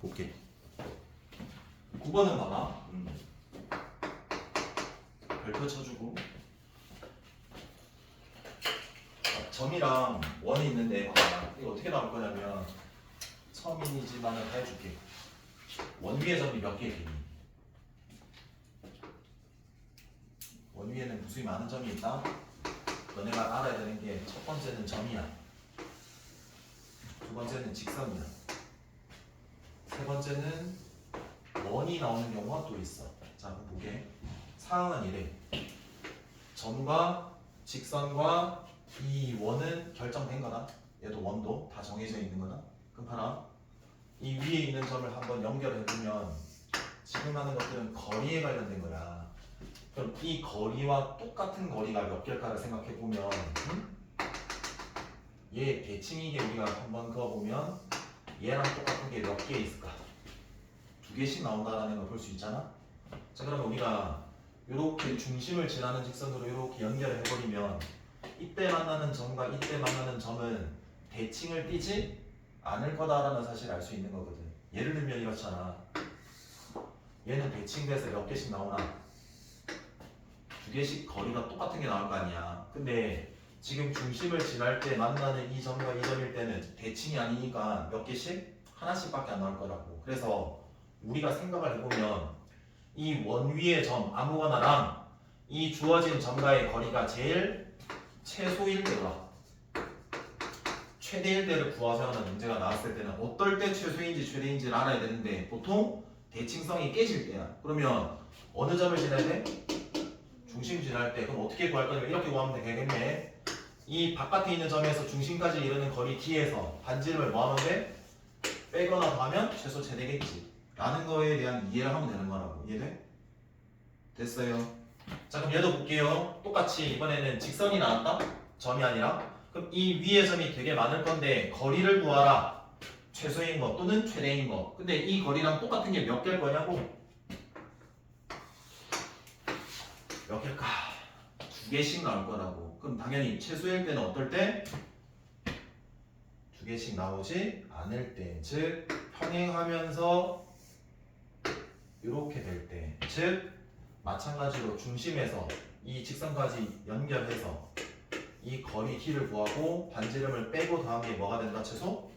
볼게. 9번은 봐봐. 별표 쳐주고. 점이랑 원이 있는데 봐봐. 이거 어떻게 나올 거냐면 처음이지만은 다 해줄게. 원 위에 점이 몇 개 되니? 원 위에는 무수히 많은 점이 있다. 너네가 알아야 되는 게 첫 번째는 점이야. 두 번째는 직선이야. 세 번째는 원이 나오는 경우가 또 있어. 자, 한번 보게. 상황은 이래. 점과 직선과 이 원은 결정된 거다. 얘도 원도 다 정해져 있는 거다. 그럼 봐라. 이 위에 있는 점을 한번 연결해보면 지금 하는 것들은 거리에 관련된 거야. 그럼 이 거리와 똑같은 거리가 몇 개일까를 생각해보면 얘 대칭이게 우리가 한번 그어보면 얘랑 똑같은 게 몇 개 있을까? 두 개씩 나온다라는 걸 볼 수 있잖아. 자, 그러면 우리가 이렇게 중심을 지나는 직선으로 이렇게 연결을 해버리면 이때 만나는 점과 이때 만나는 점은 대칭을 띠지 않을 거다라는 사실을 알 수 있는 거거든. 예를 들면 이렇잖아. 얘는 대칭돼서 몇 개씩 나오나? 두 개씩 거리가 똑같은 게 나올 거 아니야. 근데 지금 중심을 지날 때 만나는 이 점과 이 점일 때는 대칭이 아니니까 몇 개씩? 하나씩밖에 안 나올 거라고. 그래서 우리가 생각을 해보면 이 원 위의 점 아무거나랑 이 주어진 점과의 거리가 제일 최소일 때와 최대일 때를 구하자 하는 문제가 나왔을 때는 어떨 때 최소인지 최대인지를 알아야 되는데 보통 대칭성이 깨질 때야. 그러면 어느 점을 지날 때? 중심 지날 때. 그럼 어떻게 구할 거냐면 이렇게 구하면 되겠네. 이 바깥에 있는 점에서 중심까지 이르는 거리 D에서 반지름을 뭐 하면 돼? 빼거나 더하면 최소 최대겠지 라는 거에 대한 이해를 하면 되는 거라고. 이해돼? 됐어요. 자, 그럼 얘도 볼게요. 똑같이 이번에는 직선이 나왔다? 점이 아니라. 그럼 이 위의 점이 되게 많을 건데 거리를 구하라. 최소인 거 또는 최대인 거. 근데 이 거리랑 똑같은 게 몇 개일 거냐고? 몇 개일까? 두 개씩 나올 거라고. 그럼 당연히 최소일 때는 어떨 때? 두 개씩 나오지 않을 때. 즉 평행하면서 이렇게 될 때. 즉 마찬가지로 중심에서 이 직선까지 연결해서 이 거리 D를 구하고 반지름을 빼고 더한 게 뭐가 된다? 최소?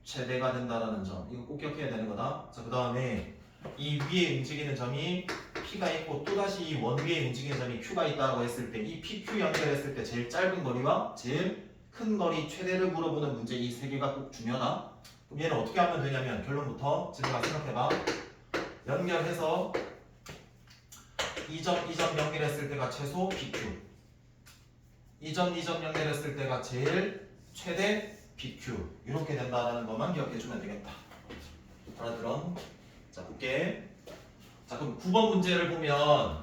최대가 된다라는 점. 이거 꼭 기억해야 되는 거다. 자, 그 다음에 이 위에 움직이는 점이 P가 있고 또다시 이 원 위에 움직이는 점이 Q가 있다고 했을 때 이 PQ 연결했을 때 제일 짧은 거리와 제일 큰 거리 최대를 물어보는 문제 이 세 개가 꼭 중요하다. 그럼 얘는 어떻게 하면 되냐면 결론부터 지금 생각해봐. 연결해서 이 점 연결했을 때가 최소 PQ, 이 점 연결했을 때가 제일 최대 PQ 이렇게 된다라는 것만 기억해주면 되겠다. 알아들어? 자, 볼게. 자, 그럼 9번 문제를 보면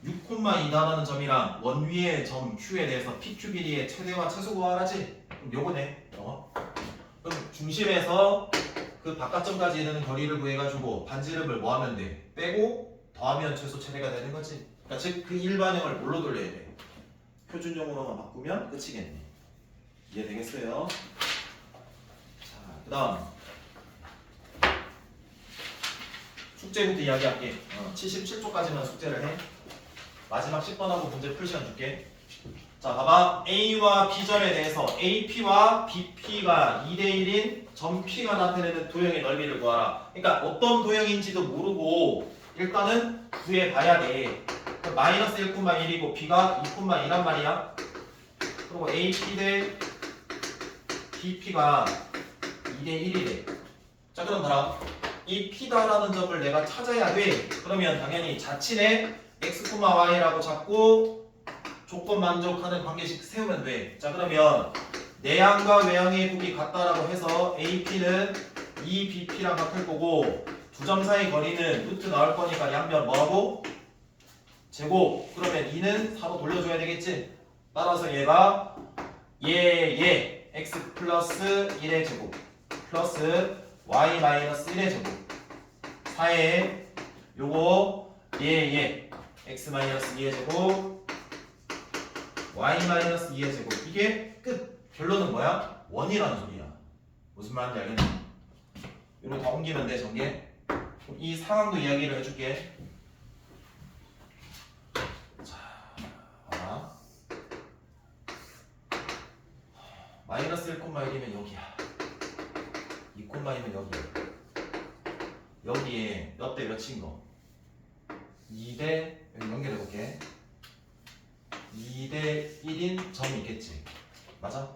6,2다라는 점이랑 원 위의 점 Q에 대해서 PQ 길이의 최대와 최소 구하라지? 그럼 요거네. 그럼 중심에서 그 바깥점까지 이르는 거리를 구해가지고 반지름을 뭐 하면 돼? 빼고 더하면 최소 최대가 되는 거지. 그러니까 즉 그 일반형을 뭘로 돌려야 돼? 표준형으로만 바꾸면 끝이겠네. 이해되겠어요? 자, 그 다음 숙제부터 이야기할게. 77쪽까지만 숙제를 해. 마지막 10번하고 문제 풀 시간 줄게. 자, 봐봐. A와 B점에 대해서 AP와 BP가 2대1인 점 P가 나타내는 도형의 넓이를 구하라. 그러니까 어떤 도형인지도 모르고 일단은 구해봐야 돼. 마이너스 1,1이고 B가 2,2란 말이야. 그리고 AP 대 BP가 2대1이래. 자, 그럼 봐라. 이 P다라는 점을 내가 찾아야 돼. 그러면 당연히 자친의 X, Y라고 잡고 조건 만족하는 관계식 세우면 돼. 자, 그러면 내향과 외향의 곱이 같다라고 해서 AP는 2BP랑 같을 거고 두 점 사이 거리는 루트 나올 거니까 양변 뭐하고? 제곱. 그러면 2는 4로 돌려줘야 되겠지? 따라서 얘가 얘 X 플러스 1의 제곱 플러스 Y 마이너스 1의 제곱 4에 요거 얘 X 마이너스 2의 제곱 Y 마이너스 2의 제곱 이게 끝. 결론은 뭐야? 원이라는 소리야. 무슨 말인지 알겠니? 이리로 다 옮기면 돼 전개. 그럼 이 상황도 이야기를 해줄게. 자, 하나. 마이너스 1,1이면 여기야. 2,1이면 여기야. 여기에 몇 대 몇인 거? 2대 여기 연결해볼게. 2대 1인 점이 있겠지. 맞아?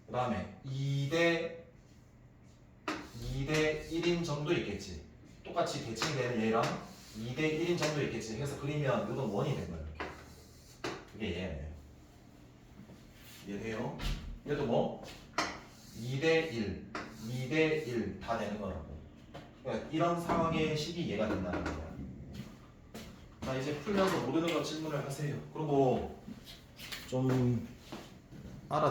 그 다음에 2대 1인 점도 있겠지. 똑같이 대칭되는 얘랑 2대 1인 점도 있겠지. 해서 그리면 이건 원이 된 거야. 이렇게. 그게 얘예요. 이해돼요? 얘도 뭐? 2대 1, 2대 1 다 되는 거라고. 그러니까 이런 상황의 식이 얘가 된다는 거야. 자, 이제 풀면서 모르는 거 질문을 하세요. 그리고 좀